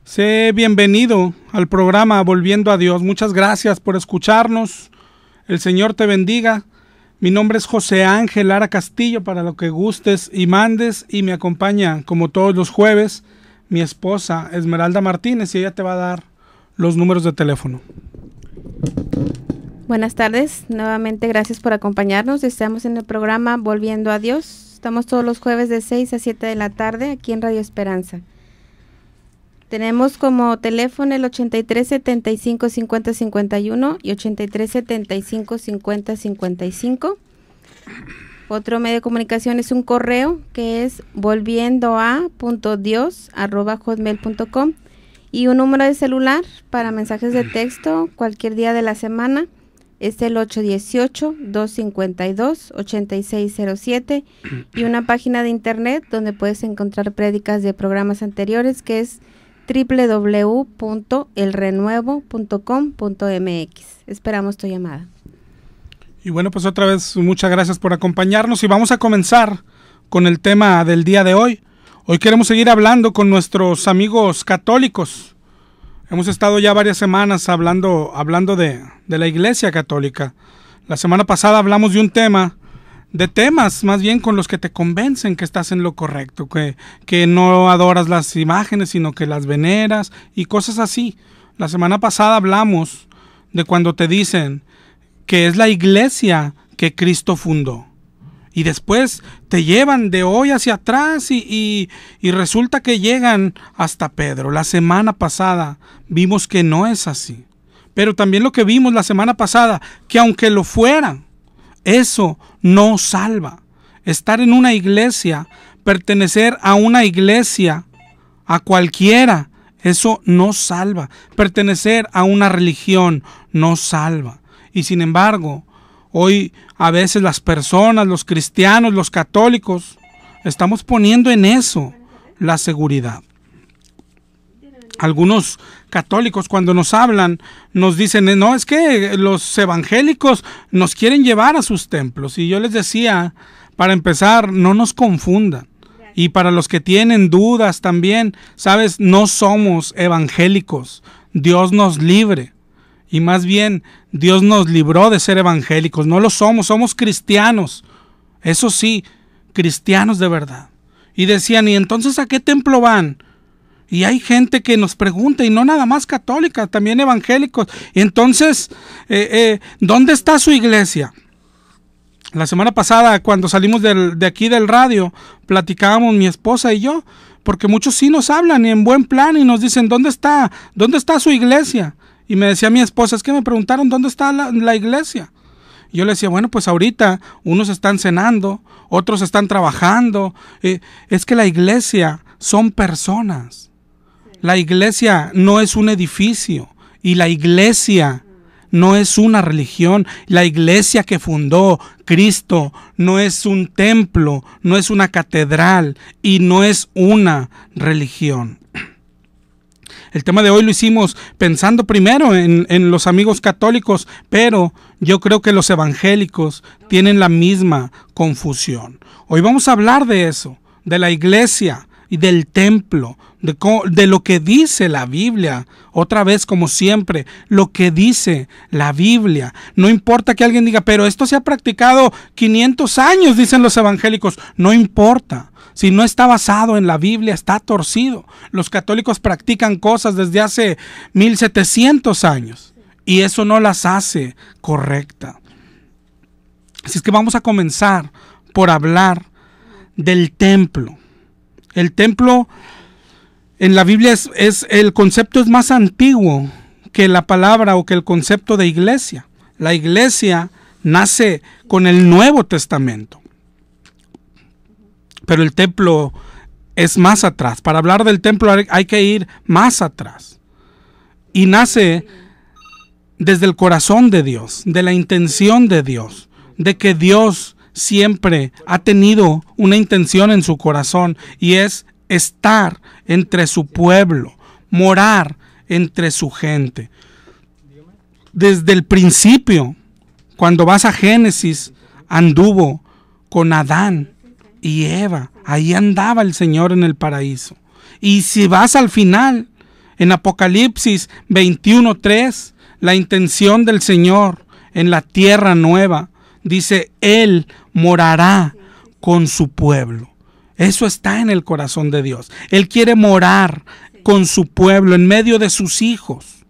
Sé bienvenido al programa Volviendo a Dios. Muchas gracias por escucharnos. El Señor te bendiga. Mi nombre es José Ángel Lara Castillo, para lo que gustes y mandes, y me acompaña, como todos los jueves, mi esposa Esmeralda Martínez, y ella te va a dar los números de teléfono. Buenas tardes, nuevamente gracias por acompañarnos. Estamos en el programa Volviendo a Dios. Estamos todos los jueves de 6 a 7 de la tarde aquí en Radio Esperanza. Tenemos como teléfono el 83 75 50 51 y 83 75 50 55. Otro medio de comunicación es un correo que es volviendoa.dios@hotmail.com, y un número de celular para mensajes de texto cualquier día de la semana es el 818-252-8607, y una página de internet donde puedes encontrar prédicas de programas anteriores, que es www.elrenuevo.com.mx. Esperamos tu llamada. Y bueno, pues otra vez muchas gracias por acompañarnos, y vamos a comenzar con el tema del día de hoy. Hoy queremos seguir hablando con nuestros amigos católicos. Hemos estado ya varias semanas hablando de la Iglesia Católica. La semana pasada hablamos de temas más bien con los que te convencen que estás en lo correcto, que no adoras las imágenes, sino que las veneras y cosas así. La semana pasada hablamos de cuando te dicen que es la iglesia que Cristo fundó, y después te llevan de hoy hacia atrás y resulta que llegan hasta Pedro. La semana pasada vimos que no es así, pero también lo que vimos la semana pasada, que aunque lo fuera, eso no salva. Estar en una iglesia, pertenecer a una iglesia, a cualquiera, eso no salva. Pertenecer a una religión no salva. Y sin embargo, hoy a veces las personas, los cristianos, los católicos, estamos poniendo en eso la seguridad. Algunos católicos, cuando nos hablan, nos dicen, no, es que los evangélicos nos quieren llevar a sus templos. Y yo les decía, para empezar, no nos confundan. Y para los que tienen dudas también, sabes, no somos evangélicos. Dios nos libre. Y más bien, Dios nos libró de ser evangélicos. No lo somos, somos cristianos. Eso sí, cristianos de verdad. Y decían, ¿y entonces a qué templo van? Y hay gente que nos pregunta, y no nada más católica, también evangélicos. Y entonces, ¿dónde está su iglesia? La semana pasada, cuando salimos de aquí del radio, platicábamos mi esposa y yo, porque muchos sí nos hablan y en buen plan y nos dicen, ¿dónde está su iglesia? Y me decía mi esposa, es que me preguntaron, ¿dónde está la iglesia? Y yo le decía, bueno, pues ahorita unos están cenando, otros están trabajando. Es que la iglesia son personas. La iglesia no es un edificio, y la iglesia no es una religión. La iglesia que fundó Cristo no es un templo, no es una catedral y no es una religión. El tema de hoy lo hicimos pensando primero en los amigos católicos, pero yo creo que los evangélicos tienen la misma confusión. Hoy vamos a hablar de eso, de la iglesia y del templo, de lo que dice la Biblia. Otra vez, como siempre, lo que dice la Biblia. No importa que alguien diga, pero esto se ha practicado 500 años, dicen los evangélicos. No importa. Si no está basado en la Biblia, está torcido. Los católicos practican cosas desde hace 1700 años, y eso no las hace correctas. Así es que vamos a comenzar por hablar del templo. El templo en la Biblia el concepto es más antiguo que la palabra o que el concepto de iglesia. La iglesia nace con el Nuevo Testamento, pero el templo es más atrás. Para hablar del templo hay que ir más atrás, y nace desde el corazón de Dios, de la intención de Dios, de que Dios siempre ha tenido una intención en su corazón, y es estar entre su pueblo, morar entre su gente. Desde el principio, cuando vas a Génesis, anduvo con Adán y Eva. Ahí andaba el Señor en el paraíso. Y si vas al final, En Apocalipsis 21:3, la intención del Señor en la tierra nueva, dice, Él morará con su pueblo. Eso está en el corazón de Dios. Él quiere morar con su pueblo, en medio de sus hijos.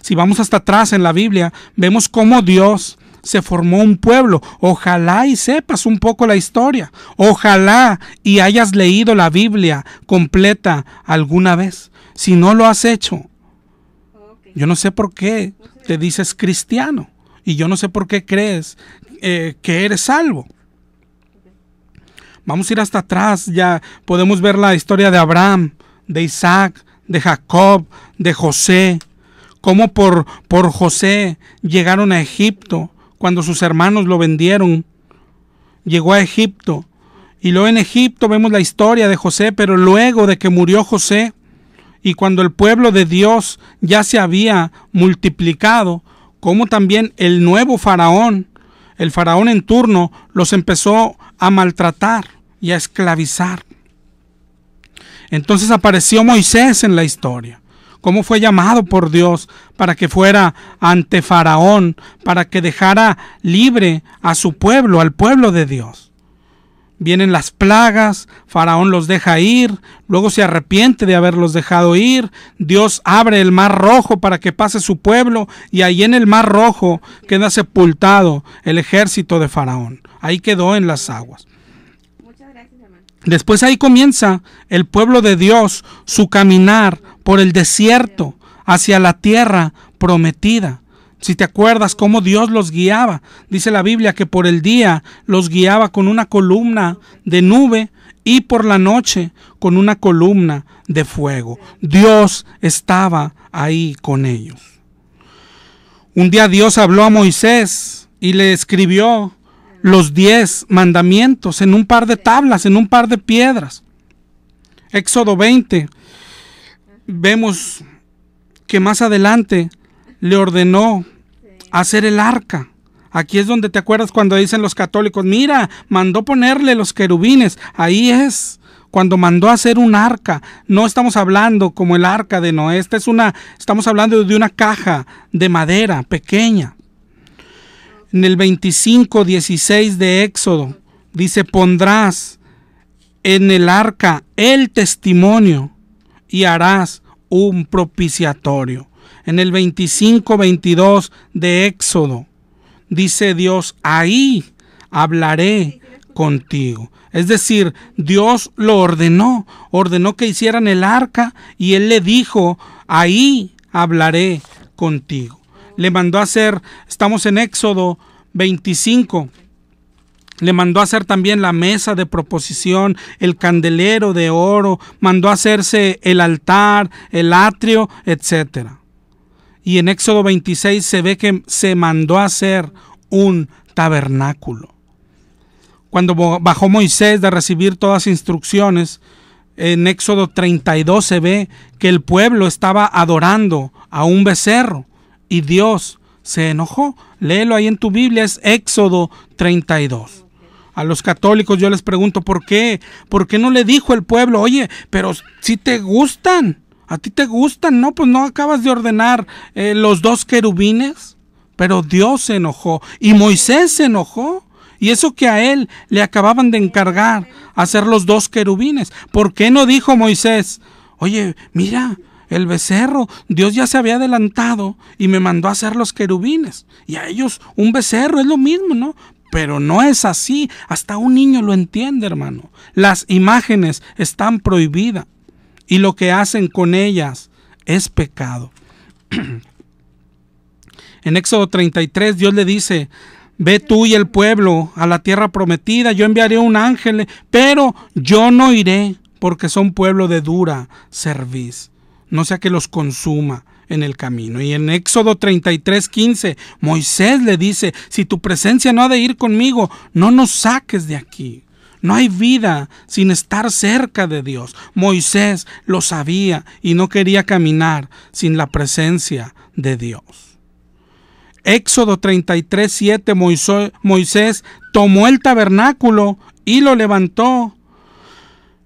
Si vamos hasta atrás en la Biblia, vemos cómo Dios se formó un pueblo. Ojalá y sepas un poco la historia. Ojalá y hayas leído la Biblia completa alguna vez. Si no lo has hecho, yo no sé por qué te dices cristiano. Y yo no sé por qué crees que eres salvo. Vamos a ir hasta atrás. Ya podemos ver la historia de Abraham, de Isaac, de Jacob, de José. Cómo por José llegaron a Egipto. Cuando sus hermanos lo vendieron, llegó a Egipto. Y luego en Egipto vemos la historia de José, pero luego de que murió José, y cuando el pueblo de Dios ya se había multiplicado, como también el nuevo faraón, el faraón en turno, los empezó a maltratar y a esclavizar. Entonces apareció Moisés en la historia. Cómo fue llamado por Dios para que fuera ante Faraón, para que dejara libre a su pueblo, al pueblo de Dios. Vienen las plagas, Faraón los deja ir, luego se arrepiente de haberlos dejado ir, Dios abre el mar rojo para que pase su pueblo, y ahí en el mar rojo queda sepultado el ejército de Faraón. Ahí quedó en las aguas. Después ahí comienza el pueblo de Dios su caminar por el desierto hacia la tierra prometida. Si te acuerdas cómo Dios los guiaba, dice la Biblia que por el día los guiaba con una columna de nube y por la noche con una columna de fuego. Dios estaba ahí con ellos. Un día Dios habló a Moisés y le escribió los 10 mandamientos en un par de tablas, en un par de piedras. Éxodo 20, vemos que más adelante le ordenó hacer el arca. Aquí es donde te acuerdas cuando dicen los católicos, mira, mandó ponerle los querubines. Ahí es cuando mandó hacer un arca. No estamos hablando como el arca de Noé. Estamos hablando de una caja de madera pequeña. En el 25:16 de Éxodo dice, pondrás en el arca el testimonio y harás un propiciatorio. En el 25:22 de Éxodo dice Dios, ahí hablaré contigo. Es decir, Dios lo ordenó que hicieran el arca y Él le dijo, ahí hablaré contigo. Le mandó a hacer, estamos en Éxodo 25, le mandó a hacer también la mesa de proposición, el candelero de oro, mandó a hacerse el altar, el atrio, etc. Y en Éxodo 26 se ve que se mandó a hacer un tabernáculo. Cuando bajó Moisés de recibir todas las instrucciones, en Éxodo 32 se ve que el pueblo estaba adorando a un becerro y Dios se enojó. Léelo ahí en tu Biblia, es Éxodo 32. A los católicos yo les pregunto, ¿por qué? ¿Por qué no le dijo el pueblo, oye, pero si te gustan? ¿A ti te gustan? No, pues no acabas de ordenar los 2 querubines. Pero Dios se enojó y Moisés se enojó. Y eso que a él le acababan de encargar hacer los 2 querubines. ¿Por qué no dijo Moisés, oye, mira, el becerro, Dios ya se había adelantado y me mandó a hacer los querubines? Y a ellos un becerro es lo mismo, ¿no? Pero no es así. Hasta un niño lo entiende, hermano. Las imágenes están prohibidas. Y lo que hacen con ellas es pecado. En Éxodo 33 Dios le dice, ve tú y el pueblo a la tierra prometida, yo enviaré un ángel, pero yo no iré, porque son pueblo de dura cerviz, no sea que los consuma en el camino. Y en Éxodo 33:15 Moisés le dice, si tu presencia no ha de ir conmigo, no nos saques de aquí. No hay vida sin estar cerca de Dios. Moisés lo sabía y no quería caminar sin la presencia de Dios. Éxodo 33:7 Moisés tomó el tabernáculo y lo levantó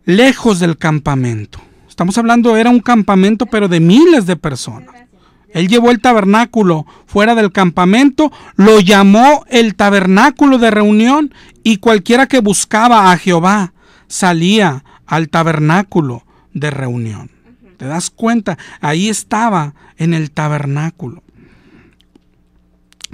lejos del campamento. Estamos hablando, era un campamento, pero de miles de personas. Él llevó el tabernáculo fuera del campamento, lo llamó el tabernáculo de reunión, y cualquiera que buscaba a Jehová salía al tabernáculo de reunión. ¿Te das cuenta? Ahí estaba en el tabernáculo.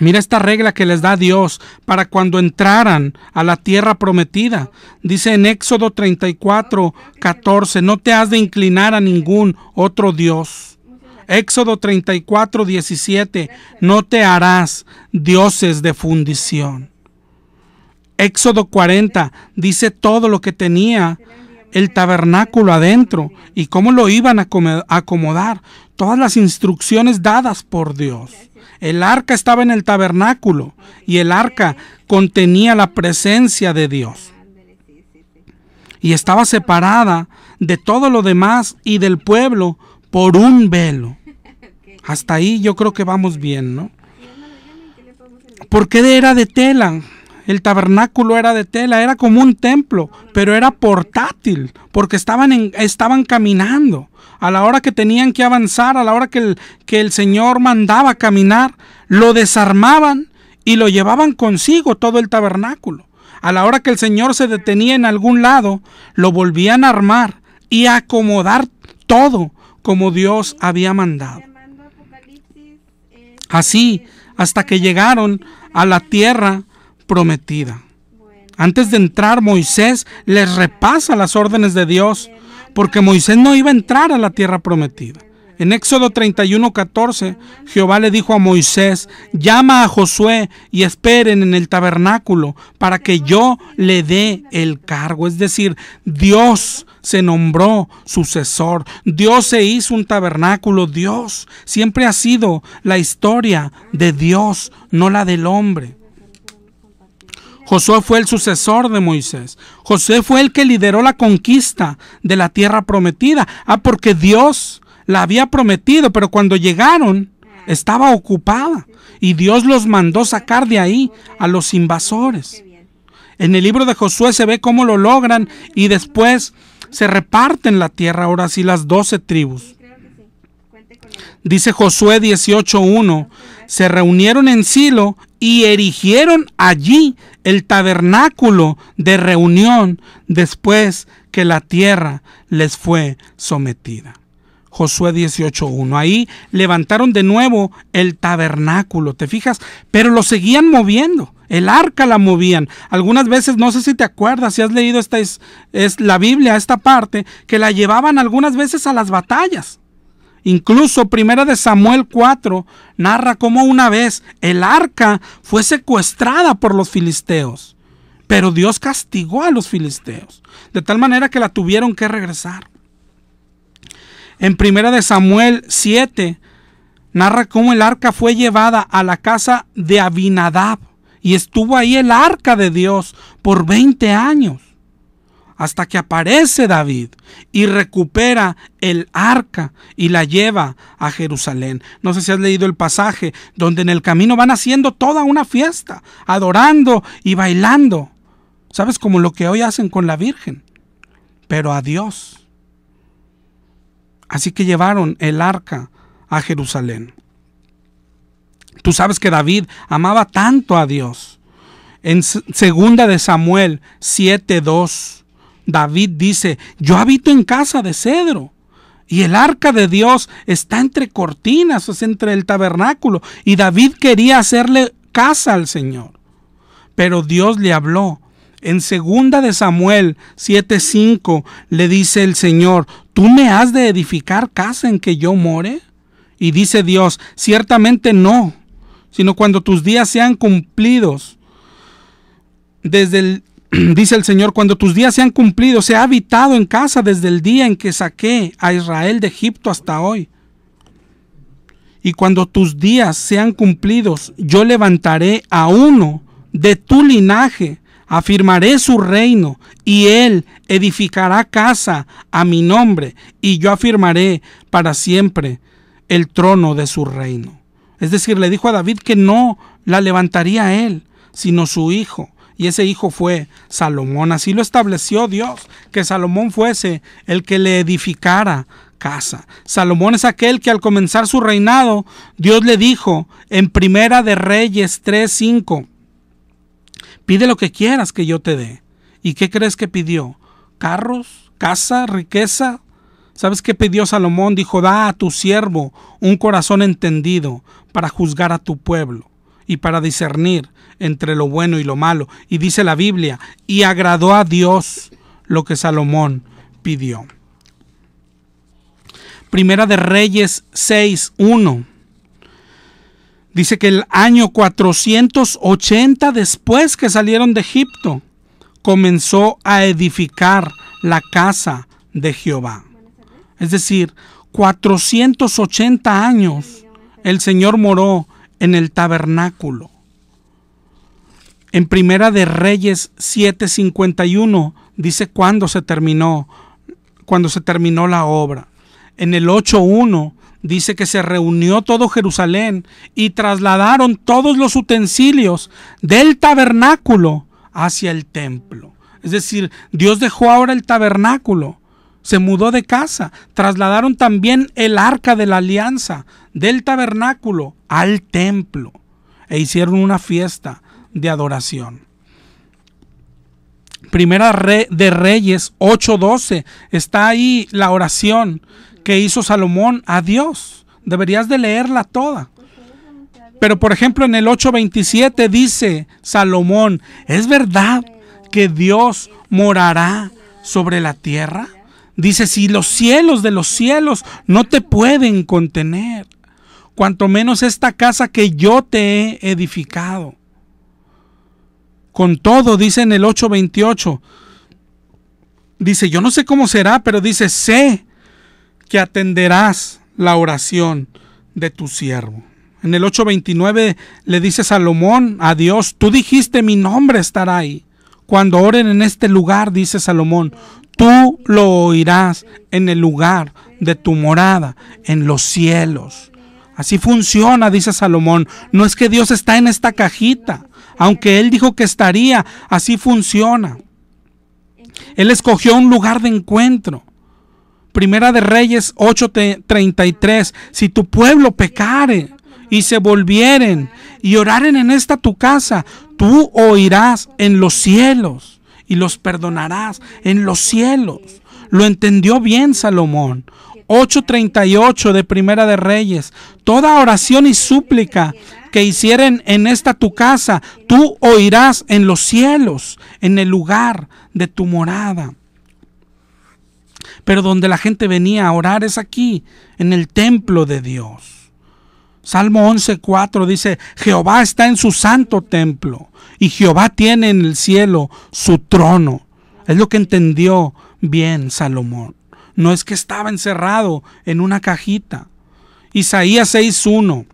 Mira esta regla que les da Dios para cuando entraran a la tierra prometida. Dice en Éxodo 34:14, no te has de inclinar a ningún otro Dios. Éxodo 34:17, no te harás dioses de fundición. Éxodo 40 dice todo lo que tenía el tabernáculo adentro y cómo lo iban a acomodar. Todas las instrucciones dadas por Dios. El arca estaba en el tabernáculo y el arca contenía la presencia de Dios. Y estaba separada de todo lo demás y del pueblo por un velo. Hasta ahí yo creo que vamos bien, ¿no? ¿Por qué era de tela? El tabernáculo era de tela, era como un templo, pero era portátil, porque estaban caminando. A la hora que tenían que avanzar, a la hora que el Señor mandaba caminar, lo desarmaban y lo llevaban consigo todo el tabernáculo. A la hora que el Señor se detenía en algún lado, lo volvían a armar y a acomodar todo como Dios había mandado. Así, hasta que llegaron a la tierra prometida. Antes de entrar, Moisés les repasa las órdenes de Dios, porque Moisés no iba a entrar a la tierra prometida. En Éxodo 31:14, Jehová le dijo a Moisés, llama a Josué y esperen en el tabernáculo para que yo le dé el cargo. Es decir, Dios se nombró sucesor. Dios se hizo un tabernáculo. Dios siempre ha sido la historia de Dios, no la del hombre. Josué fue el sucesor de Moisés. Josué fue el que lideró la conquista de la tierra prometida. Porque Dios la había prometido, pero cuando llegaron estaba ocupada y Dios los mandó sacar de ahí a los invasores. En el libro de Josué se ve cómo lo logran y después se reparten la tierra, ahora sí, las 12 tribus. Dice Josué 18:1, se reunieron en Silo y erigieron allí el tabernáculo de reunión después que la tierra les fue sometida. Josué 18:1. Ahí levantaron de nuevo el tabernáculo, ¿te fijas? Pero lo seguían moviendo. El arca la movían. Algunas veces, no sé si te acuerdas, si has leído es la Biblia, esta parte, que la llevaban algunas veces a las batallas. Incluso 1 Samuel 4 narra cómo una vez el arca fue secuestrada por los filisteos. Pero Dios castigó a los filisteos, de tal manera que la tuvieron que regresar. En 1 Samuel 7 narra cómo el arca fue llevada a la casa de Abinadab y estuvo ahí el arca de Dios por 20 años, hasta que aparece David y recupera el arca y la lleva a Jerusalén. No sé si has leído el pasaje donde en el camino van haciendo toda una fiesta, adorando y bailando. ¿Sabes? Como lo que hoy hacen con la Virgen, pero a Dios. Así que llevaron el arca a Jerusalén. Tú sabes que David amaba tanto a Dios. En 2 Samuel 7:2, David dice, yo habito en casa de cedro y el arca de Dios está entre cortinas, o sea, entre el tabernáculo. Y David quería hacerle casa al Señor, pero Dios le habló. En 2 Samuel 7:5 le dice el Señor, ¿tú me has de edificar casa en que yo more? Y dice Dios, ciertamente no, sino cuando tus días sean cumplidos. Dice el Señor, cuando tus días sean cumplidos, se ha habitado en casa desde el día en que saqué a Israel de Egipto hasta hoy. Y cuando tus días sean cumplidos, yo levantaré a uno de tu linaje, afirmaré su reino, y él edificará casa a mi nombre, y yo afirmaré para siempre el trono de su reino. Es decir, le dijo a David que no la levantaría él, sino su hijo. y ese hijo fue Salomón. Así lo estableció Dios, que Salomón fuese el que le edificara casa. Salomón es aquel que al comenzar su reinado, Dios le dijo en Primera de Reyes 3:5, pide lo que quieras que yo te dé. ¿Y qué crees que pidió? ¿Carros? ¿Casa? ¿Riqueza? ¿Sabes qué pidió Salomón? Dijo, da a tu siervo un corazón entendido para juzgar a tu pueblo y para discernir entre lo bueno y lo malo. Y dice la Biblia, y agradó a Dios lo que Salomón pidió. Primera de Reyes 6:1. Dice que el año 480 después que salieron de Egipto, comenzó a edificar la casa de Jehová. Es decir, 480 años el Señor moró en el tabernáculo. En Primera de Reyes 7:51 dice cuándo se terminó la obra. En el 8:1 dice que se reunió todo Jerusalén y trasladaron todos los utensilios del tabernáculo hacia el templo. Es decir, Dios dejó ahora el tabernáculo, se mudó de casa, trasladaron también el arca de la alianza del tabernáculo al templo e hicieron una fiesta de adoración. Primera de Reyes 8:12, está ahí la oración que hizo Salomón a Dios. Deberías de leerla toda. Pero por ejemplo en el 8:27 dice Salomón, ¿es verdad que Dios morará sobre la tierra? Dice, si los cielos de los cielos no te pueden contener, cuanto menos esta casa que yo te he edificado. Con todo, dice en el 8:28, dice, yo no sé cómo será, pero dice, sé que atenderás la oración de tu siervo. En el 8:29 le dice Salomón a Dios, tú dijiste mi nombre estará ahí. Cuando oren en este lugar, dice Salomón, tú lo oirás en el lugar de tu morada, en los cielos. Así funciona, dice Salomón. No es que Dios está en esta cajita, aunque Él dijo que estaría, así funciona. Él escogió un lugar de encuentro. Primera de Reyes 8:33, si tu pueblo pecare y se volvieren y oraren en esta tu casa, tú oirás en los cielos y los perdonarás en los cielos. Lo entendió bien Salomón. 8:38 de Primera de Reyes, toda oración y súplica que hicieren en esta tu casa, tú oirás en los cielos, en el lugar de tu morada. Pero donde la gente venía a orar es aquí, en el templo de Dios. Salmo 11:4 dice, Jehová está en su santo templo y Jehová tiene en el cielo su trono. Es lo que entendió bien Salomón. No es que estaba encerrado en una cajita. Isaías 6:1.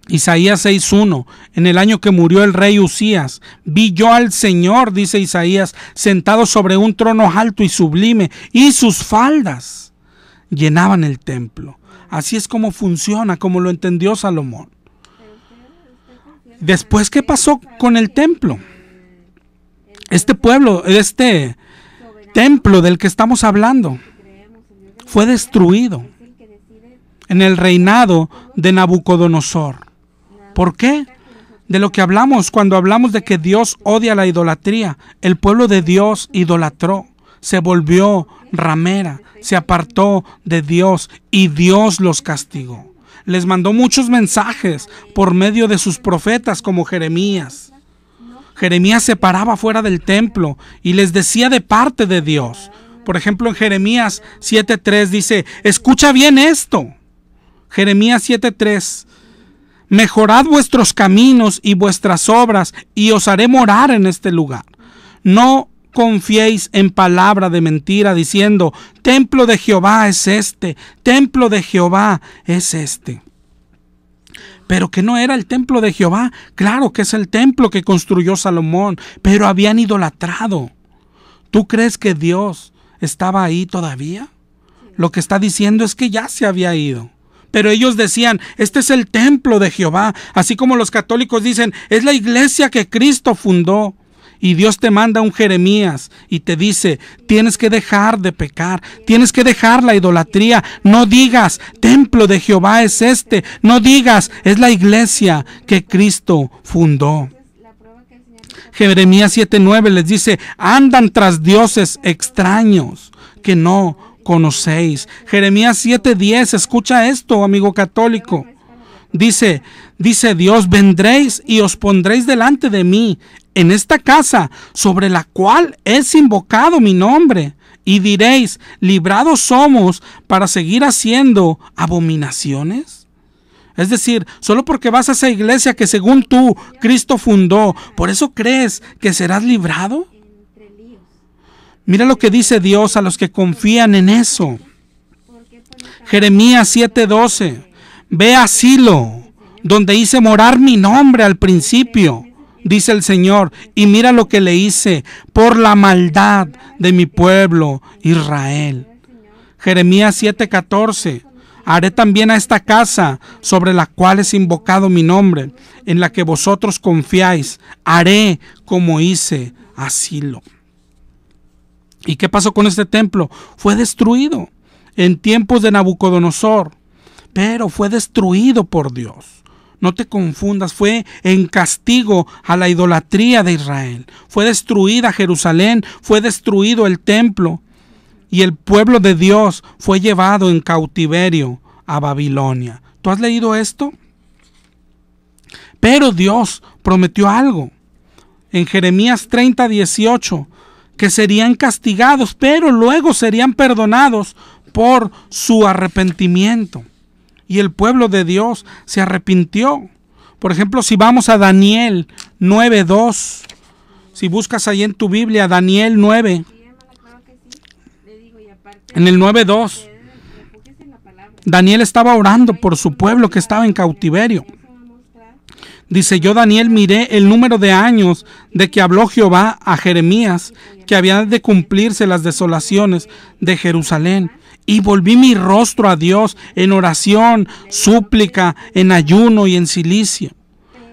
Isaías 6:1, en el año que murió el rey Usías, vi yo al Señor, dice Isaías, sentado sobre un trono alto y sublime, y sus faldas llenaban el templo. Así es como funciona, como lo entendió Salomón. Después, ¿qué pasó con el templo? Este pueblo, este templo del que estamos hablando, fue destruido en el reinado de Nabucodonosor. ¿Por qué? De lo que hablamos cuando hablamos de que Dios odia la idolatría. El pueblo de Dios idolatró, se volvió ramera, se apartó de Dios y Dios los castigó. Les mandó muchos mensajes por medio de sus profetas como Jeremías. Jeremías se paraba fuera del templo y les decía de parte de Dios. Por ejemplo, en Jeremías 7:3 dice, escucha bien esto. Jeremías 7:3, mejorad vuestros caminos y vuestras obras, y os haré morar en este lugar. No confiéis en palabra de mentira, diciendo, templo de Jehová es este, templo de Jehová es este. Pero que no era el templo de Jehová, claro que es el templo que construyó Salomón, pero habían idolatrado. ¿Tú crees que Dios estaba ahí todavía? Lo que está diciendo es que ya se había ido. Pero ellos decían, este es el templo de Jehová, así como los católicos dicen, es la iglesia que Cristo fundó. Y Dios te manda un Jeremías y te dice, tienes que dejar de pecar, tienes que dejar la idolatría. No digas, templo de Jehová es este, no digas, es la iglesia que Cristo fundó. Jeremías 7:9 les dice, andan tras dioses extraños que no conocéis. Jeremías 7:10, escucha esto, amigo católico. Dice Dios, vendréis y os pondréis delante de mí en esta casa sobre la cual es invocado mi nombre, y diréis, librados somos para seguir haciendo abominaciones. Es decir, solo porque vas a esa iglesia que según tú Cristo fundó, ¿por eso crees que serás librado? Mira lo que dice Dios a los que confían en eso. Jeremías 7:12, ve a Silo, donde hice morar mi nombre al principio, dice el Señor, y mira lo que le hice por la maldad de mi pueblo Israel. Jeremías 7:14, haré también a esta casa sobre la cual es invocado mi nombre, en la que vosotros confiáis, haré como hice a Silo. ¿Y qué pasó con este templo? Fue destruido en tiempos de Nabucodonosor, pero fue destruido por Dios. No te confundas, fue en castigo a la idolatría de Israel. Fue destruida Jerusalén, fue destruido el templo, y el pueblo de Dios fue llevado en cautiverio a Babilonia. ¿Tú has leído esto? Pero Dios prometió algo. En Jeremías 30:18, que serían castigados, pero luego serían perdonados por su arrepentimiento. Y el pueblo de Dios se arrepintió. Por ejemplo, si vamos a Daniel 9:2, si buscas ahí en tu Biblia Daniel 9, en el 9:2, Daniel estaba orando por su pueblo que estaba en cautiverio. Dice, yo Daniel miré el número de años de que habló Jehová a Jeremías, que habían de cumplirse las desolaciones de Jerusalén. Y volví mi rostro a Dios en oración, súplica, en ayuno y en cilicio.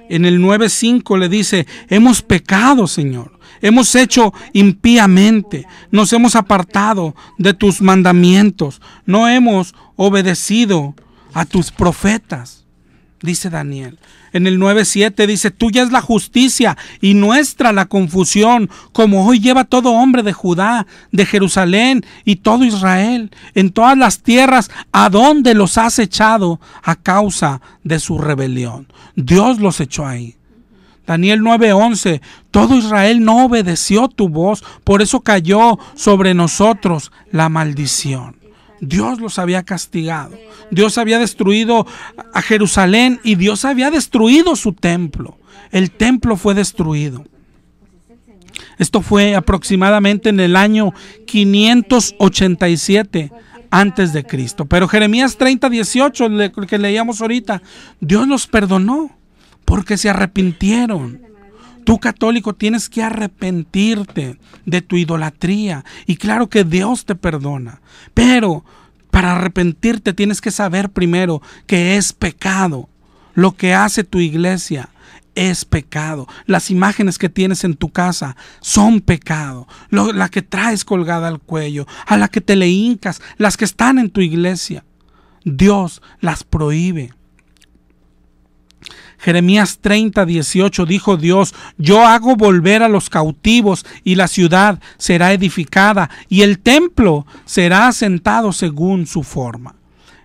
En el 9:5 le dice, hemos pecado, Señor, hemos hecho impíamente, nos hemos apartado de tus mandamientos, no hemos obedecido a tus profetas, dice Daniel. En el 9:7 dice, tuya es la justicia y nuestra la confusión, como hoy lleva todo hombre de Judá, de Jerusalén y todo Israel, en todas las tierras a donde los has echado a causa de su rebelión. Dios los echó ahí. Daniel 9:11, todo Israel no obedeció tu voz, por eso cayó sobre nosotros la maldición. Dios los había castigado. Dios había destruido a Jerusalén y Dios había destruido su templo. El templo fue destruido. Esto fue aproximadamente en el año 587 antes de Cristo. Pero Jeremías 30:18, que leíamos ahorita, Dios los perdonó porque se arrepintieron. Tú, católico, tienes que arrepentirte de tu idolatría. Y claro que Dios te perdona. Pero para arrepentirte tienes que saber primero que es pecado. Lo que hace tu iglesia es pecado. Las imágenes que tienes en tu casa son pecado. La que traes colgada al cuello, a la que te le hincas, las que están en tu iglesia, Dios las prohíbe. Jeremías 30:18 dijo Dios, yo hago volver a los cautivos y la ciudad será edificada y el templo será asentado según su forma.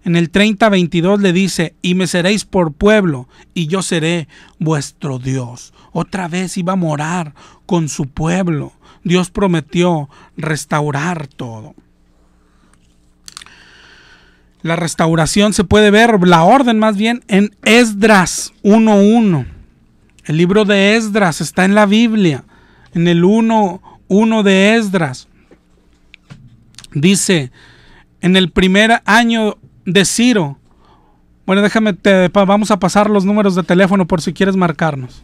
En el 30:22 le dice, y me seréis por pueblo y yo seré vuestro Dios. Otra vez iba a morar con su pueblo. Dios prometió restaurar todo. La restauración se puede ver, la orden más bien, en Esdras 1:1. El libro de Esdras está en la Biblia, en el 1:1 de Esdras. Dice, en el primer año de Ciro. Bueno, vamos a pasar los números de teléfono por si quieres marcarnos.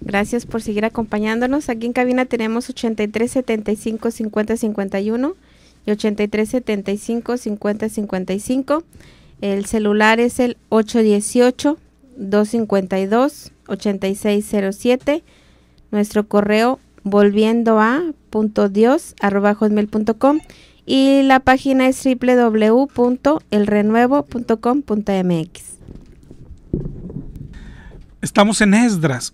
Gracias por seguir acompañándonos. Aquí en cabina tenemos 83 75 50 51. y 8375-5055. El celular es el 818-252-8607. Nuestro correo volviendoa.dios@hotmail.com y la página es www.elrenuevo.com.mx. Estamos en Esdras.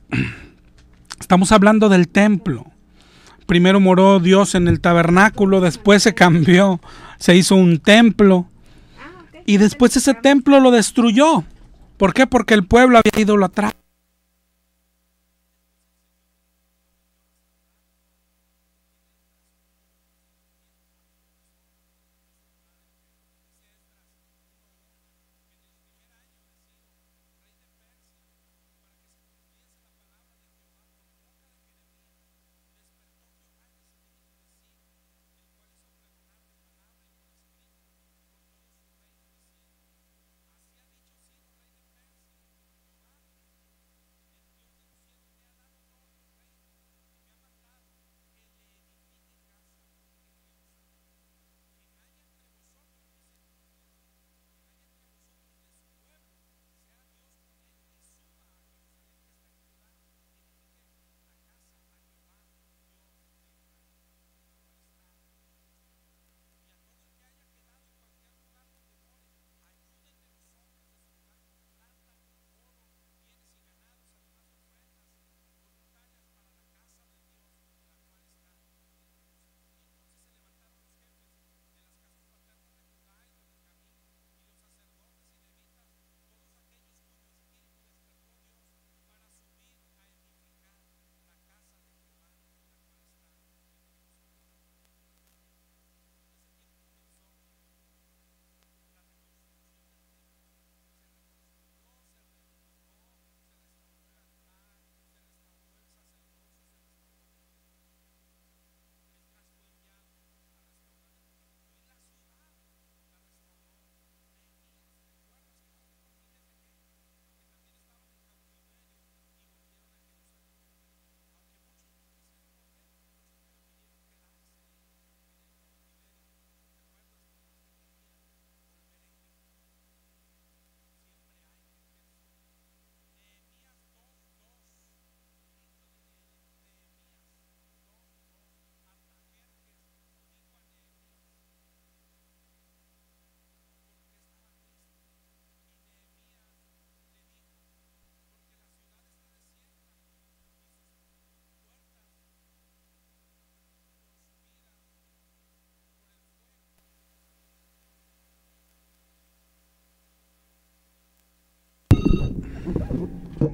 Estamos hablando del templo. Primero moró Dios en el tabernáculo, después se cambió, se hizo un templo y después ese templo lo destruyó. ¿Por qué? Porque el pueblo había idolatrado.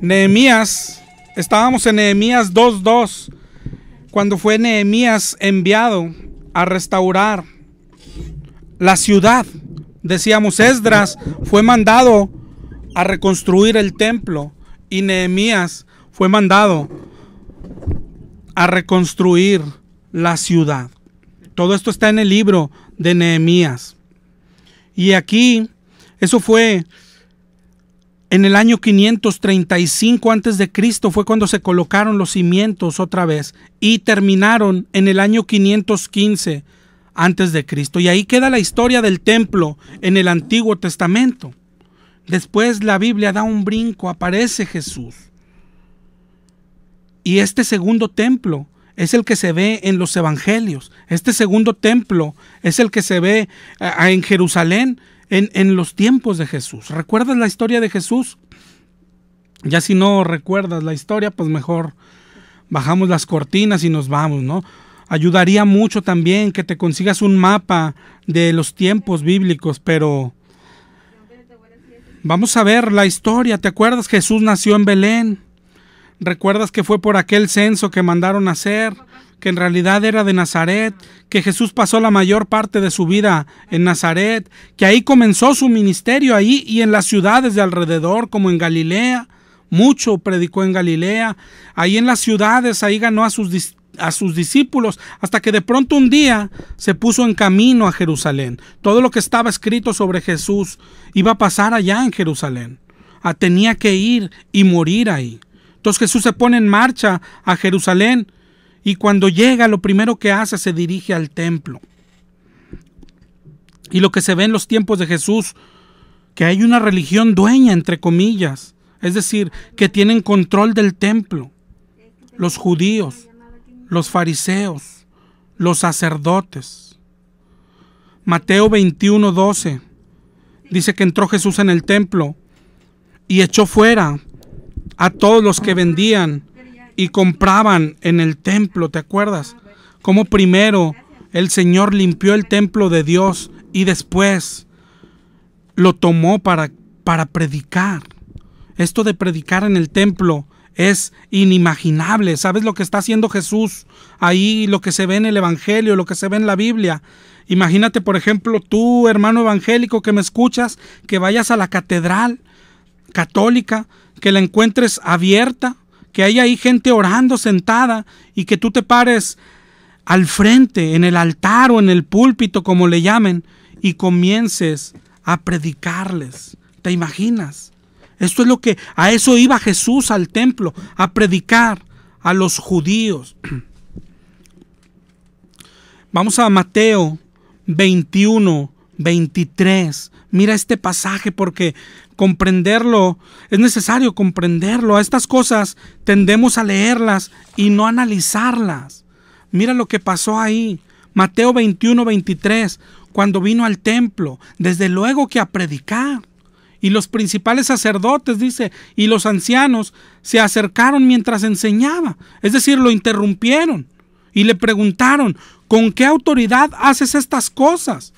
Nehemías, estábamos en Nehemías 2:2, cuando fue Nehemías enviado a restaurar la ciudad. Decíamos, Esdras fue mandado a reconstruir el templo y Nehemías fue mandado a reconstruir la ciudad. Todo esto está en el libro de Nehemías. Y aquí, eso fue en el año 535 antes de Cristo, fue cuando se colocaron los cimientos otra vez y terminaron en el año 515 antes de Cristo. Y ahí queda la historia del templo en el Antiguo Testamento. Después la Biblia da un brinco, aparece Jesús. Y este segundo templo es el que se ve en los evangelios. Este segundo templo es el que se ve en Jerusalén en los tiempos de Jesús. ¿Recuerdas la historia de Jesús? Ya si no recuerdas la historia, pues mejor bajamos las cortinas y nos vamos, ¿no? Ayudaría mucho también que te consigas un mapa de los tiempos bíblicos, pero vamos a ver la historia. ¿Te acuerdas? Jesús nació en Belén. ¿Recuerdas que fue por aquel censo que mandaron a hacer? Que en realidad era de Nazaret, que Jesús pasó la mayor parte de su vida en Nazaret, que ahí comenzó su ministerio, ahí y en las ciudades de alrededor, como en Galilea. Mucho predicó en Galilea. Ahí en las ciudades, ahí ganó a sus discípulos, hasta que de pronto un día se puso en camino a Jerusalén. Todo lo que estaba escrito sobre Jesús iba a pasar allá en Jerusalén. Tenía que ir y morir ahí. Entonces Jesús se pone en marcha a Jerusalén y cuando llega lo primero que hace se dirige al templo. Y lo que se ve en los tiempos de Jesús, que hay una religión dueña, entre comillas, es decir, que tienen control del templo. Los judíos, los fariseos, los sacerdotes. Mateo 21:12 dice que entró Jesús en el templo y echó fuera a todos los que vendían y compraban en el templo. ¿Te acuerdas? Como primero el Señor limpió el templo de Dios y después lo tomó para predicar. Esto de predicar en el templo es inimaginable. ¿Sabes lo que está haciendo Jesús ahí? Lo que se ve en el Evangelio, lo que se ve en la Biblia. Imagínate, por ejemplo, tú, hermano evangélico que me escuchas, que vayas a la catedral católica, que la encuentres abierta, que haya ahí gente orando sentada y que tú te pares al frente, en el altar o en el púlpito, como le llamen, y comiences a predicarles. ¿Te imaginas? Esto es lo que, a eso iba Jesús al templo, a predicar a los judíos. Vamos a Mateo 21:23. Mira este pasaje, porque comprenderlo, es necesario comprenderlo. A estas cosas tendemos a leerlas y no analizarlas. Mira lo que pasó ahí. Mateo 21:23, cuando vino al templo, desde luego que a predicar. Y los principales sacerdotes, dice, y los ancianos se acercaron mientras enseñaba. Es decir, lo interrumpieron y le preguntaron: ¿con qué autoridad haces estas cosas?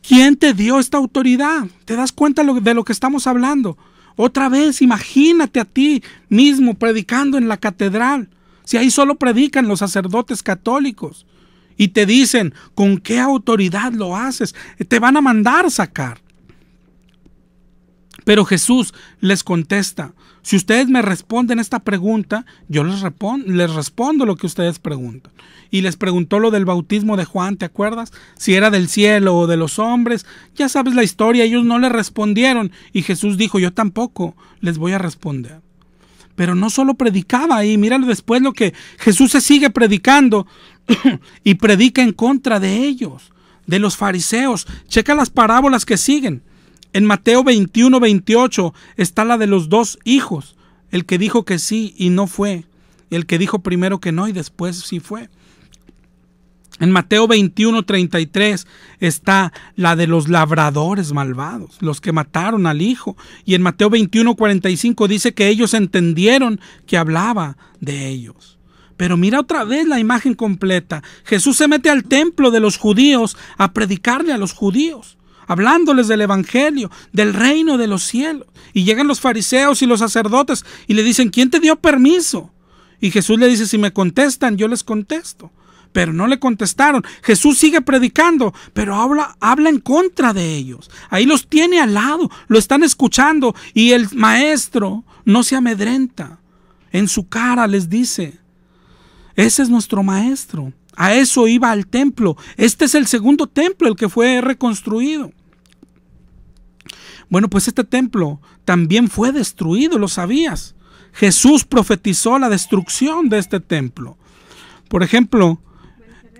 ¿Quién te dio esta autoridad? ¿Te das cuenta de lo que estamos hablando? Otra vez, imagínate a ti mismo predicando en la catedral. Si ahí solo predican los sacerdotes católicos y te dicen: ¿con qué autoridad lo haces? Te van a mandar sacar. Pero Jesús les contesta: si ustedes me responden esta pregunta, yo les respondo lo que ustedes preguntan. Y les preguntó lo del bautismo de Juan, ¿te acuerdas? Si era del cielo o de los hombres. Ya sabes la historia, ellos no le respondieron. Y Jesús dijo: yo tampoco les voy a responder. Pero no solo predicaba ahí, míralo después lo que Jesús se sigue predicando y predica en contra de ellos, de los fariseos. Checa las parábolas que siguen. En Mateo 21:28 está la de los dos hijos, el que dijo que sí y no fue, el que dijo primero que no y después sí fue. En Mateo 21:33 está la de los labradores malvados, los que mataron al hijo. Y en Mateo 21:45 dice que ellos entendieron que hablaba de ellos. Pero mira otra vez la imagen completa. Jesús se mete al templo de los judíos a predicarle a los judíos, hablándoles del evangelio, del reino de los cielos. Y llegan los fariseos y los sacerdotes y le dicen: ¿quién te dio permiso? Y Jesús le dice: si me contestan, yo les contesto. Pero no le contestaron. Jesús sigue predicando, pero habla en contra de ellos. Ahí los tiene al lado, lo están escuchando, y el maestro no se amedrenta. En su cara les dice: ese es nuestro maestro. A eso iba al templo. Este es el segundo templo, el que fue reconstruido. Bueno, pues este templo también fue destruido, ¿lo sabías? Jesús profetizó la destrucción de este templo. Por ejemplo,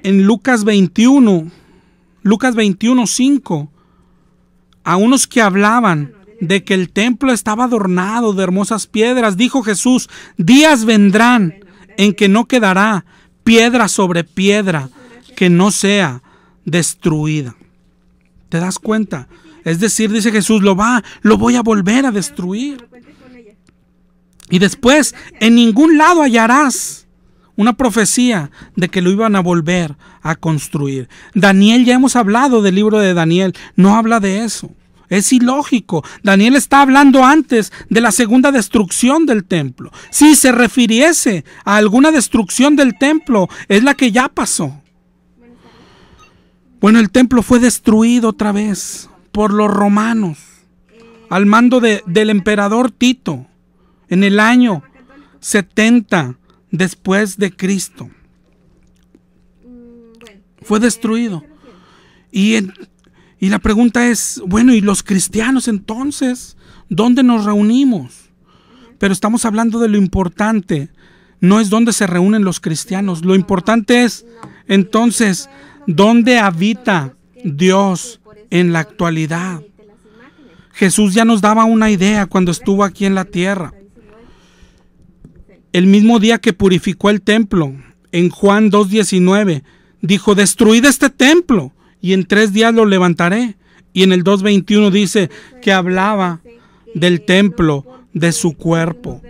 en Lucas 21:5, a unos que hablaban de que el templo estaba adornado de hermosas piedras, dijo Jesús: días vendrán en que no quedará piedra sobre piedra que no sea destruida. ¿Te das cuenta? Es decir, dice Jesús, lo voy a volver a destruir. Y después, en ningún lado hallarás una profecía de que lo iban a volver a construir. Daniel, ya hemos hablado del libro de Daniel, no habla de eso. Es ilógico. Daniel está hablando antes de la segunda destrucción del templo. Si se refiriese a alguna destrucción del templo, es la que ya pasó. Bueno, el templo fue destruido otra vez por los romanos, al mando del emperador Tito, en el año 70 después de Cristo. Fue destruido. Y la pregunta es, bueno, ¿y los cristianos entonces? ¿Dónde nos reunimos? Pero estamos hablando de lo importante. No es dónde se reúnen los cristianos. Lo importante es, entonces, ¿dónde habita Dios en la actualidad. Jesús ya nos daba una idea cuando estuvo aquí en la tierra. El mismo día que purificó el templo, en Juan 2:19, dijo: destruid este templo y en 3 días lo levantaré. Y en el 2:21 dice que hablaba del templo, de su cuerpo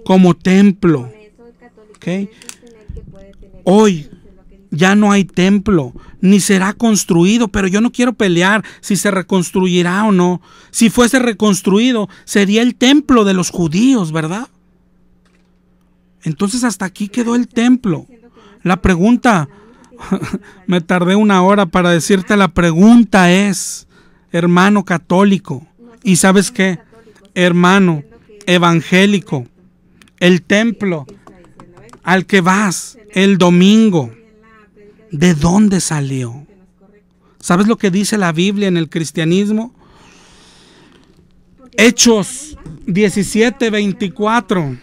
como templo. ¿Okay? Hoy ya no hay templo, ni será construido, pero yo no quiero pelear si se reconstruirá o no. Si fuese reconstruido, sería el templo de los judíos, ¿verdad? Entonces hasta aquí quedó el templo. La pregunta, me tardé 1 hora para decirte, la pregunta es, hermano católico, ¿y sabes qué? Hermano evangélico, el templo al que vas el domingo, ¿de dónde salió? ¿Sabes lo que dice la Biblia en el cristianismo? Hechos 17:24.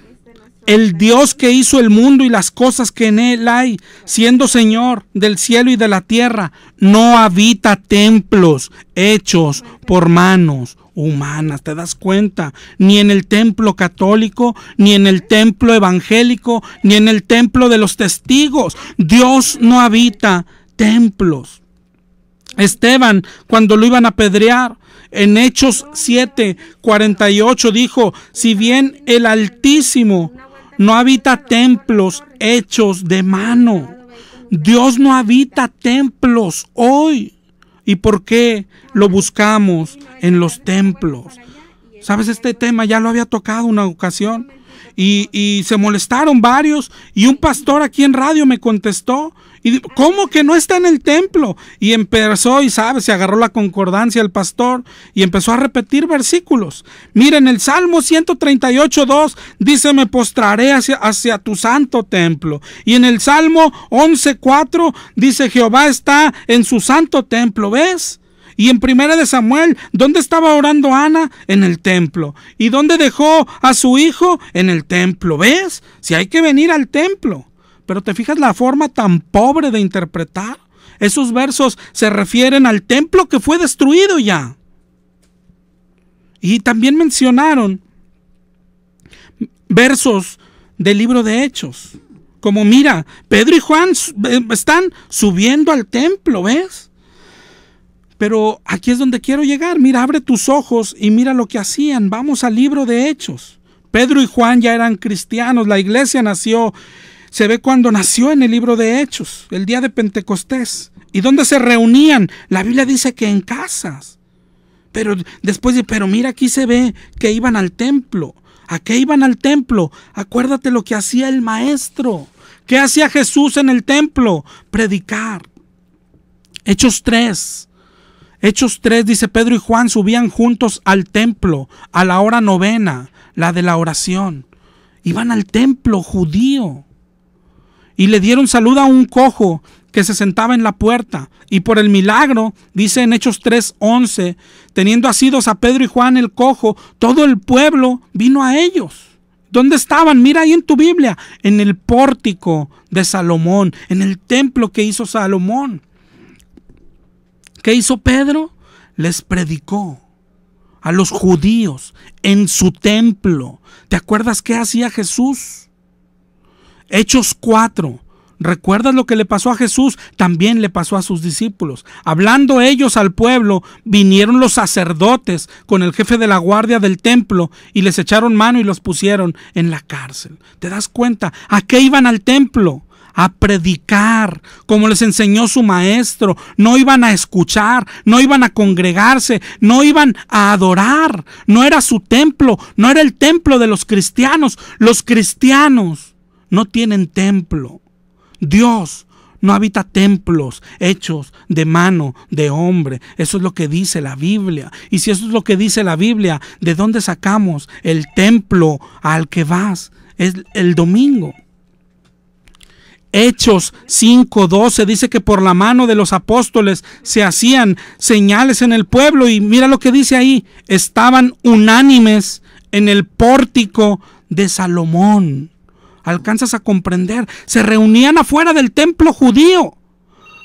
El Dios que hizo el mundo y las cosas que en él hay, siendo Señor del cielo y de la tierra, no habita templos hechos por manos humanas. ¿Te das cuenta? Ni en el templo católico, ni en el templo evangélico, ni en el templo de los testigos. Dios no habita templos. Esteban, cuando lo iban a apedrear, en Hechos 7:48 dijo: si bien el Altísimo no habita templos hechos de mano. Dios no habita templos hoy. ¿Y por qué lo buscamos en los templos? ¿Sabes? Este tema ya lo había tocado una ocasión y se molestaron varios, y un pastor aquí en radio me contestó y dijo: ¿cómo que no está en el templo? Y empezó, y sabes, se agarró la concordancia el pastor y empezó a repetir versículos. Miren, el Salmo 138:2 dice: me postraré hacia tu santo templo. Y en el Salmo 11:4 dice: Jehová está en su santo templo. ¿Ves? Y en 1 de Samuel, ¿dónde estaba orando Ana? En el templo. ¿Y dónde dejó a su hijo? En el templo. ¿Ves? Si hay que venir al templo. Pero te fijas la forma tan pobre de interpretar. Esos versos se refieren al templo que fue destruido ya. Y también mencionaron versos del libro de Hechos. Como mira, Pedro y Juan están subiendo al templo, ¿ves? Pero aquí es donde quiero llegar. Mira, abre tus ojos y mira lo que hacían. Vamos al libro de Hechos. Pedro y Juan ya eran cristianos. La iglesia nació, se ve cuando nació en el libro de Hechos, el día de Pentecostés. ¿Y dónde se reunían? La Biblia dice que en casas. Pero después pero mira, aquí se ve que iban al templo. ¿A qué iban al templo? Acuérdate lo que hacía el maestro. ¿Qué hacía Jesús en el templo? Predicar. Hechos 3 dice: Pedro y Juan subían juntos al templo a la hora 9, la de la oración. Iban al templo judío y le dieron salud a un cojo que se sentaba en la puerta. Y por el milagro, dice en Hechos 3:11, teniendo asidos a Pedro y Juan el cojo, todo el pueblo vino a ellos. ¿Dónde estaban? Mira ahí en tu Biblia, en el pórtico de Salomón, en el templo que hizo Salomón. ¿Qué hizo Pedro? Les predicó a los judíos en su templo. ¿Te acuerdas qué hacía Jesús? Hechos 4. ¿Recuerdas lo que le pasó a Jesús? También le pasó a sus discípulos. Hablando ellos al pueblo, vinieron los sacerdotes con el jefe de la guardia del templo y les echaron mano y los pusieron en la cárcel. ¿Te das cuenta? ¿A qué iban al templo? A predicar, como les enseñó su maestro. No iban a escuchar, no iban a congregarse, no iban a adorar. No era su templo, no era el templo de los cristianos. Los cristianos no tienen templo. Dios no habita templos hechos de mano de hombre. Eso es lo que dice la Biblia. Y si eso es lo que dice la Biblia, ¿de dónde sacamos el templo al que vas? Es el domingo. Hechos 5:12 dice que por la mano de los apóstoles se hacían señales en el pueblo, y mira lo que dice ahí: estaban unánimes en el pórtico de Salomón. ¿Alcanzas a comprender? Se reunían afuera del templo judío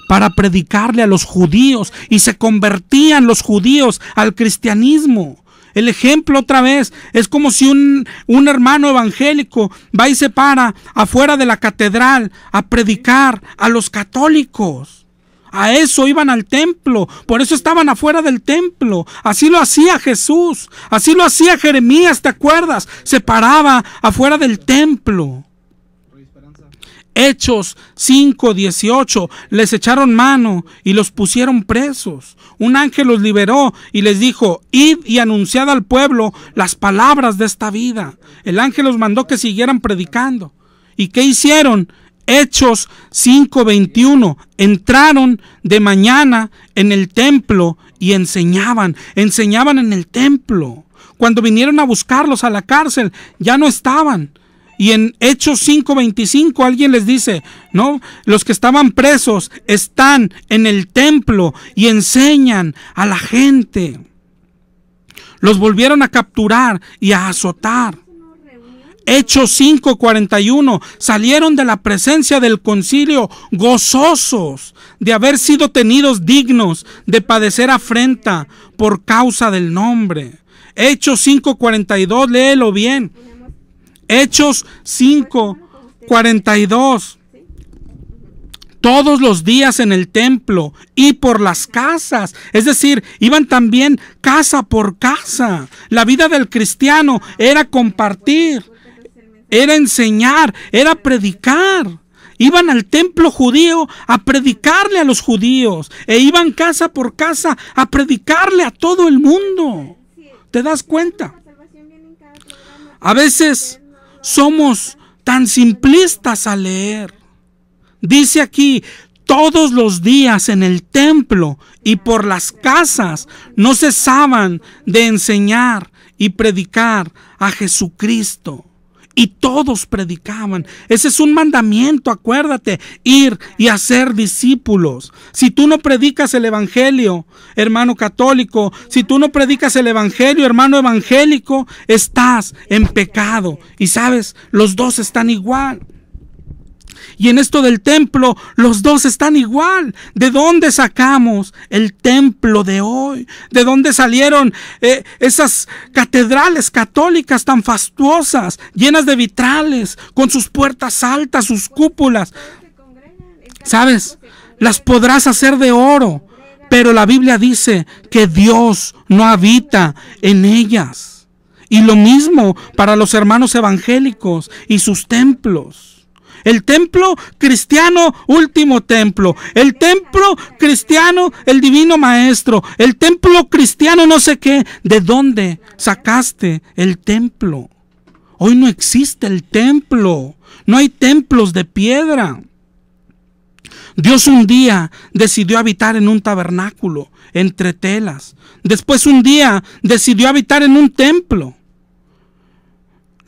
para predicarle a los judíos, y se convertían los judíos al cristianismo. El ejemplo otra vez es como si un hermano evangélico va y se para afuera de la catedral a predicar a los católicos. A eso iban al templo, por eso estaban afuera del templo. Así lo hacía Jesús, así lo hacía Jeremías, ¿te acuerdas? Se paraba afuera del templo. Hechos 5:18, les echaron mano y los pusieron presos. Un ángel los liberó y les dijo: id y anunciad al pueblo las palabras de esta vida. El ángel los mandó que siguieran predicando. ¿Y qué hicieron? Hechos 5:21, entraron de mañana en el templo y enseñaban en el templo. Cuando vinieron a buscarlos a la cárcel, ya no estaban. Y en Hechos 5:25 alguien les dice, no, los que estaban presos están en el templo y enseñan a la gente. Los volvieron a capturar y a azotar. Hechos 5:41, salieron de la presencia del concilio gozosos de haber sido tenidos dignos de padecer afrenta por causa del nombre. Hechos 5:42, léelo bien. Hechos 5:42. Todos los días en el templo y por las casas, es decir, iban también casa por casa. La vida del cristiano era compartir, era enseñar, era predicar. Iban al templo judío a predicarle a los judíos e iban casa por casa a predicarle a todo el mundo. ¿Te das cuenta? A veces somos tan simplistas al leer. Dice aquí, todos los días en el templo y por las casas no cesaban de enseñar y predicar a Jesucristo. Y todos predicaban. Ese es un mandamiento, acuérdate, ir y hacer discípulos. Si tú no predicas el evangelio, hermano católico, si tú no predicas el evangelio, hermano evangélico, estás en pecado. Y sabes, los dos están igual. Y en esto del templo, los dos están igual. ¿De dónde sacamos el templo de hoy? ¿De dónde salieron esas catedrales católicas tan fastuosas, llenas de vitrales, con sus puertas altas, sus cúpulas? ¿Sabes? Las podrás hacer de oro, pero la Biblia dice que Dios no habita en ellas. Y lo mismo para los hermanos evangélicos y sus templos. El templo cristiano, último templo. El templo cristiano, el divino maestro. El templo cristiano, no sé qué. ¿De dónde sacaste el templo? Hoy no existe el templo. No hay templos de piedra. Dios un día decidió habitar en un tabernáculo, entre telas. Después un día decidió habitar en un templo.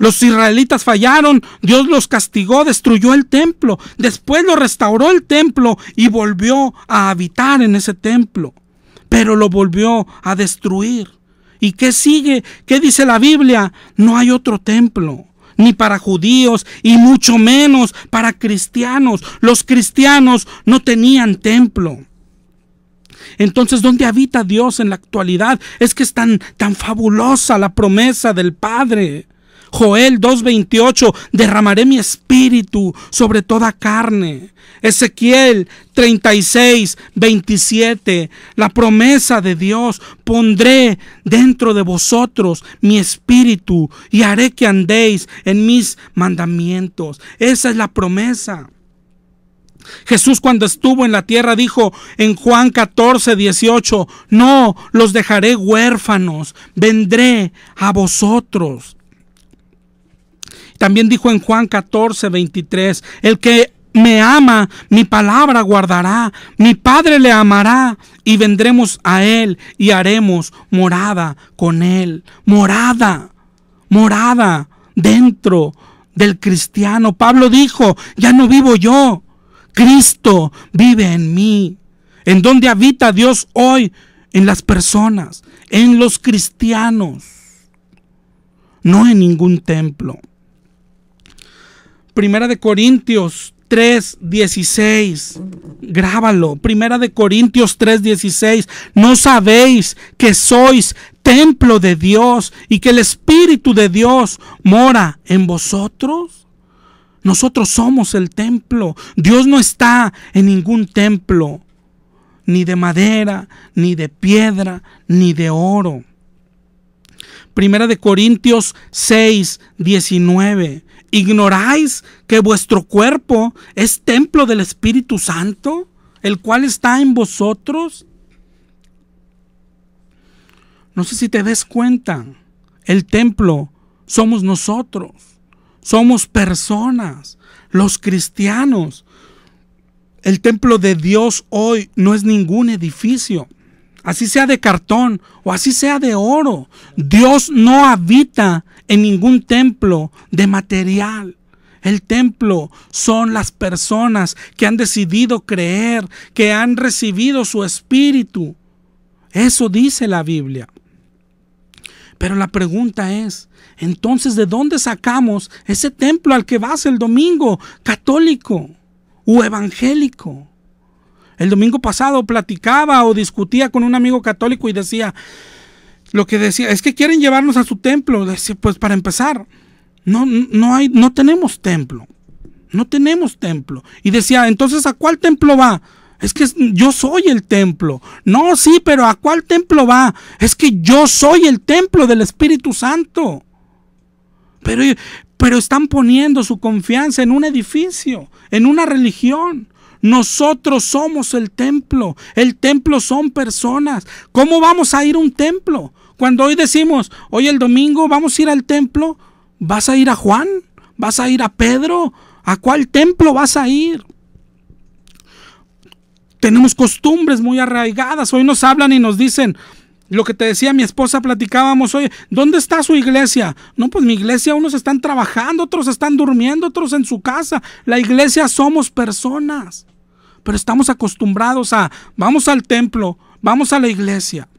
Los israelitas fallaron, Dios los castigó, destruyó el templo. Después lo restauró el templo y volvió a habitar en ese templo. Pero lo volvió a destruir. ¿Y qué sigue? ¿Qué dice la Biblia? No hay otro templo, ni para judíos y mucho menos para cristianos. Los cristianos no tenían templo. Entonces, ¿dónde habita Dios en la actualidad? Es que es tan fabulosa la promesa del Padre. Joel 2:28, derramaré mi espíritu sobre toda carne. Ezequiel 36:27, la promesa de Dios, pondré dentro de vosotros mi espíritu y haré que andéis en mis mandamientos. Esa es la promesa. Jesús, cuando estuvo en la tierra, dijo en Juan 14:18, no los dejaré huérfanos, vendré a vosotros. También dijo en Juan 14:23, el que me ama, mi palabra guardará, mi Padre le amará y vendremos a él y haremos morada con él. Morada dentro del cristiano. Pablo dijo, ya no vivo yo, Cristo vive en mí. ¿En dónde habita Dios hoy? En las personas, en los cristianos, no en ningún templo. Primera de Corintios 3:16. Grábalo. Primera de Corintios 3:16. ¿No sabéis que sois templo de Dios y que el Espíritu de Dios mora en vosotros? Nosotros somos el templo. Dios no está en ningún templo, ni de madera, ni de piedra, ni de oro. Primera de Corintios 6:19. ¿Ignoráis que vuestro cuerpo es templo del Espíritu Santo, el cual está en vosotros? No sé si te des cuenta, el templo somos nosotros, somos personas, los cristianos. El templo de Dios hoy no es ningún edificio, así sea de cartón o así sea de oro. Dios no habita en ningún templo de material. El templo son las personas que han decidido creer, que han recibido su espíritu. Eso dice la Biblia. Pero la pregunta es, entonces, ¿de dónde sacamos ese templo al que vas el domingo, católico o evangélico? El domingo pasado platicaba o discutía con un amigo católico y decía, lo que decía, es que quieren llevarnos a su templo. Decía, pues para empezar, no tenemos templo. No tenemos templo. Y decía, entonces, ¿a cuál templo va? Es que yo soy el templo. No, sí, pero ¿a cuál templo va? Es que yo soy el templo del Espíritu Santo. Pero están poniendo su confianza en un edificio, en una religión. Nosotros somos el templo. El templo son personas. ¿Cómo vamos a ir a un templo? Cuando hoy decimos, hoy el domingo vamos a ir al templo, ¿vas a ir a Juan? ¿Vas a ir a Pedro? ¿A cuál templo vas a ir? Tenemos costumbres muy arraigadas. Hoy nos hablan y nos dicen, lo que te decía mi esposa, platicábamos hoy, ¿dónde está su iglesia? No, pues mi iglesia, unos están trabajando, otros están durmiendo, otros en su casa. La iglesia somos personas, pero estamos acostumbrados a, vamos al templo, vamos a la iglesia.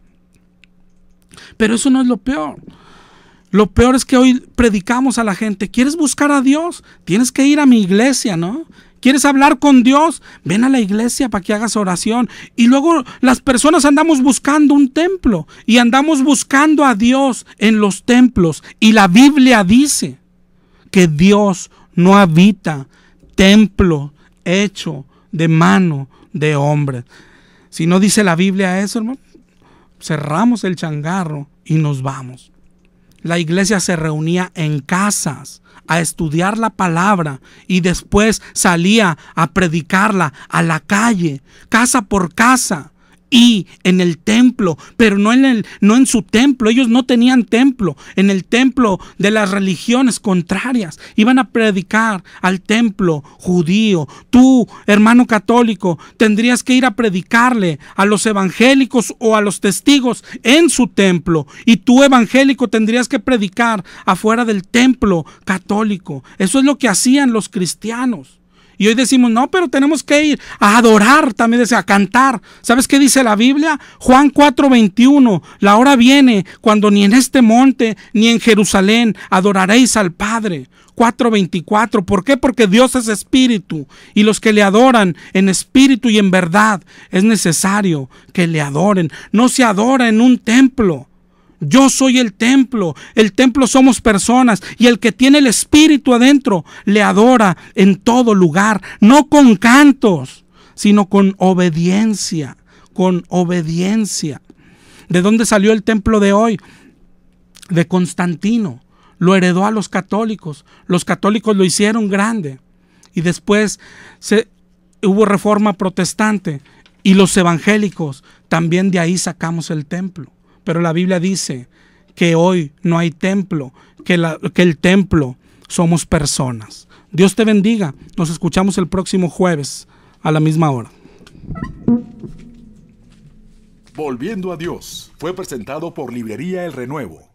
Pero eso no es lo peor. Lo peor es que hoy predicamos a la gente, ¿quieres buscar a Dios? Tienes que ir a mi iglesia, ¿no? ¿Quieres hablar con Dios? Ven a la iglesia para que hagas oración. Y luego las personas andamos buscando un templo y andamos buscando a Dios en los templos. Y la Biblia dice que Dios no habita templo hecho de mano de hombre. Si no dice la Biblia eso, hermano, cerramos el changarro y nos vamos. La iglesia se reunía en casas a estudiar la palabra y después salía a predicarla a la calle, casa por casa y en el templo, pero no en su templo. Ellos no tenían templo. En el templo de las religiones contrarias iban a predicar al templo judío. Tú, hermano católico, tendrías que ir a predicarle a los evangélicos o a los testigos en su templo, y tú, evangélico, tendrías que predicar afuera del templo católico. Eso es lo que hacían los cristianos. Y hoy decimos, no, pero tenemos que ir a adorar, también a cantar. ¿Sabes qué dice la Biblia? Juan 4:21, la hora viene cuando ni en este monte ni en Jerusalén adoraréis al Padre. 4:24, ¿por qué? Porque Dios es espíritu, y los que le adoran en espíritu y en verdad es necesario que le adoren. No se adora en un templo. Yo soy el templo somos personas, y el que tiene el Espíritu adentro le adora en todo lugar, no con cantos, sino con obediencia, ¿De dónde salió el templo de hoy? De Constantino, lo heredó a los católicos lo hicieron grande, y después hubo reforma protestante, y los evangélicos también de ahí sacamos el templo. Pero la Biblia dice que hoy no hay templo, que el templo somos personas. Dios te bendiga. Nos escuchamos el próximo jueves a la misma hora. Volviendo a Dios fue presentado por Librería El Renuevo.